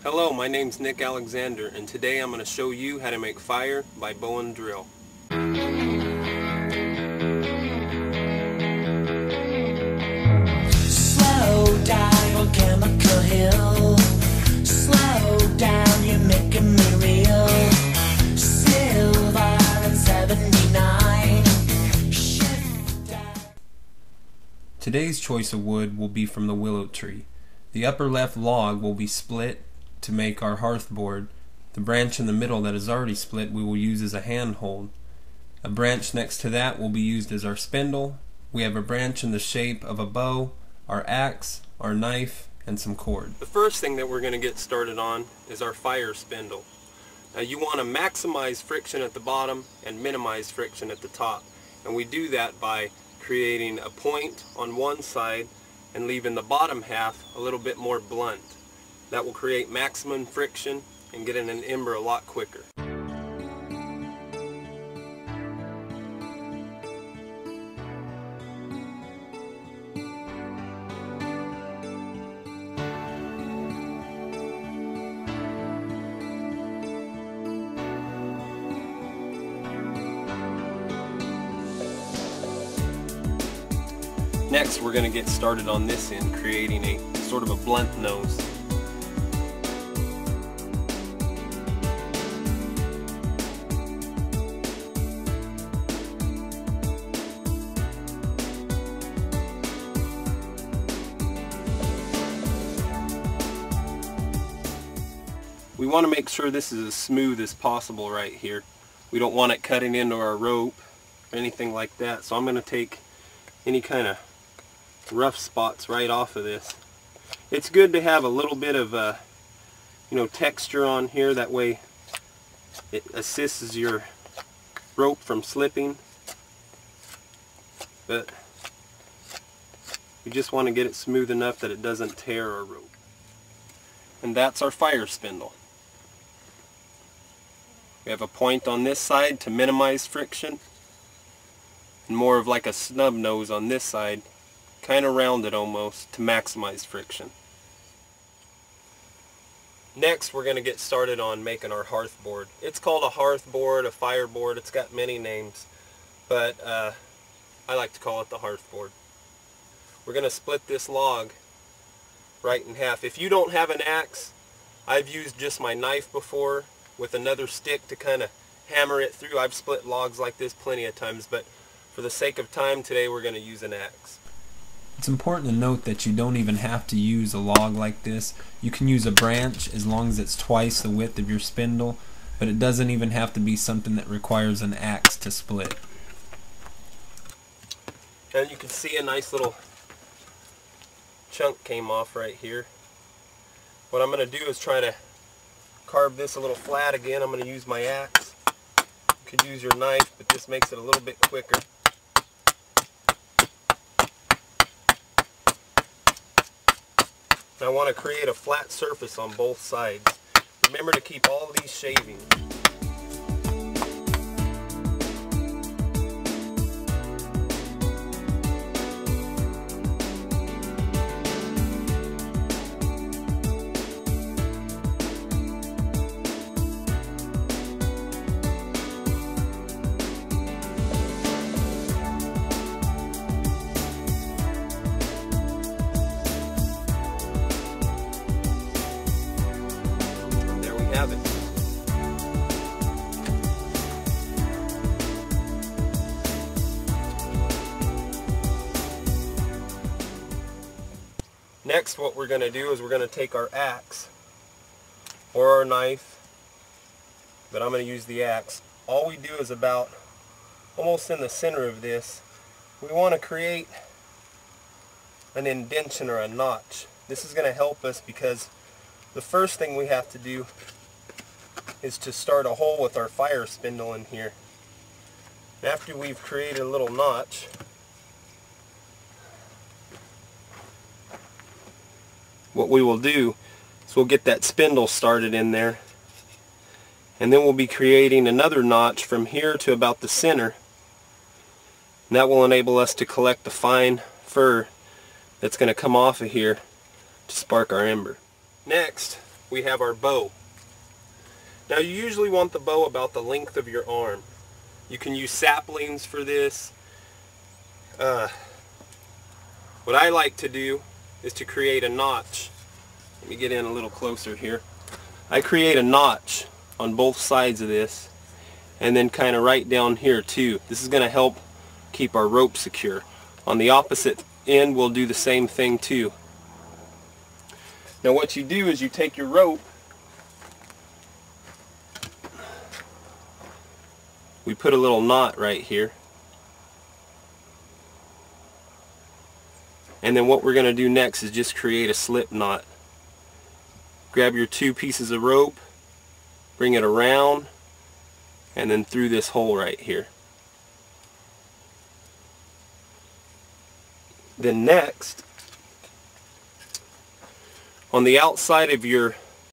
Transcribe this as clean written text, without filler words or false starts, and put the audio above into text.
Hello, my name's Nick Alexander, and today I'm going to show you how to make fire by bow and drill. Slow down on Chemical Hill. Slow down, you're making me real. Silver and 79. Shift down. Today's choice of wood will be from the willow tree. The upper left log will be split to make our hearth board. The branch in the middle that is already split we will use as a handhold. A branch next to that will be used as our spindle. We have a branch in the shape of a bow, our axe, our knife, and some cord. The first thing that we're going to get started on is our fire spindle. Now you want to maximize friction at the bottom and minimize friction at the top. And we do that by creating a point on one side and leaving the bottom half a little bit more blunt. That will create maximum friction and get in an ember a lot quicker. Next, we're going to get started on this end, creating a sort of a blunt nose. We want to make sure this is as smooth as possible right here. We don't want it cutting into our rope or anything like that, so I'm going to take any kind of rough spots right off of this. It's good to have a little bit of texture on here, that way it assists your rope from slipping, but you just want to get it smooth enough that it doesn't tear our rope. And that's our fire spindle. We have a point on this side to minimize friction, and more of like a snub nose on this side, kind of rounded almost, to maximize friction. Next, we're going to get started on making our hearth board. It's called a hearth board, a fire board, it's got many names, but I like to call it the hearth board. We're going to split this log right in half. If you don't have an axe, I've used just my knife before with another stick to kind of hammer it through. I've split logs like this plenty of times, but for the sake of time today we're going to use an axe. It's important to note that you don't even have to use a log like this. You can use a branch as long as it's twice the width of your spindle, but it doesn't even have to be something that requires an axe to split. And you can see a nice little chunk came off right here. What I'm going to do is try to carve this a little flat again. I'm going to use my axe. You could use your knife, but this makes it a little bit quicker. I want to create a flat surface on both sides. Remember to keep all of these shavings. Have it. Next, what we're going to do is we're going to take our axe or our knife, but I'm going to use the axe. All we do is about almost in the center of this, we want to create an indentation or a notch. This is going to help us because the first thing we have to do is to start a hole with our fire spindle in here. After we've created a little notch, what we will do is we'll get that spindle started in there, and then we'll be creating another notch from here to about the center, and that will enable us to collect the fine fur that's going to come off of here to spark our ember. Next, we have our bow. Now you usually want the bow about the length of your arm. You can use saplings for this. What I like to do is to create a notch. Let me get in a little closer here. I create a notch on both sides of this, and then kind of right down here too. This is going to help keep our rope secure. On the opposite end we'll do the same thing too. Now what you do is you take your rope, we put a little knot right here, and then what we're going to do next is just create a slip knot. Grab your two pieces of rope, bring it around, and then through this hole right here. Then next, on the outside of your